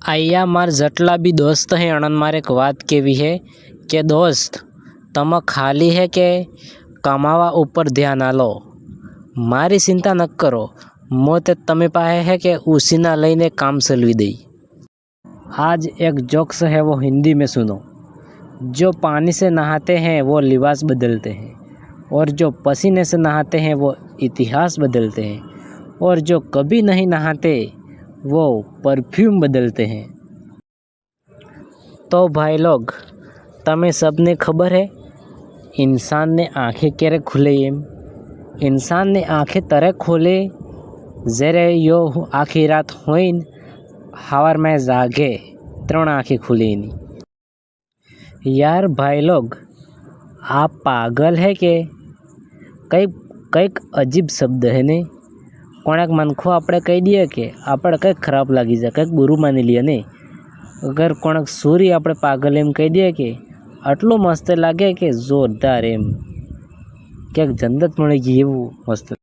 અહીંયા માર જેટલા બી દોસ્ત હે અણન મારે એક વાત કેવી હે કે દોસ્ત તમે ખાલી હે કે કમાવા ઉપર ધ્યાન આલો, મારી ચિंता न करो, मोते તમે पाए है कि उसी ना लईने काम चलवी दई। आज एक जोक्स है वो हिंदी में सुनो। जो पानी से नहाते हैं वो लिबास बदलते हैं, और जो पसीने से नहाते हैं वो इतिहास बदलते हैं, और जो कभी नहीं नहाते वो परफ्यूम बदलते हैं। तो भाई लोग तमें सबने खबर है इंसान ने आँखें क्यारे खुले एम? इंसान ने आँखें तरह खोले જ્યારે યો આખી રાત હોય ને સવારમાં જાગે 3 આંખી ખુલી એની। यार भाई लोग आप पागल है કે કંઈક અજીબ શબ્દ હે ને। કોણાક મનખો આપણે કહી દઈએ કે આપણે કંઈક ખરાબ લાગી જાય, કંઈક બુરું માની લઈએ ને। અગર કોણાક સોરી આપણે પાગલ એમ કહી દઈએ કે આટલું મસ્ત લાગે કે જોરદાર એમ, ક્યાંક જન્નત મળી ગઈ એવું મસ્ત।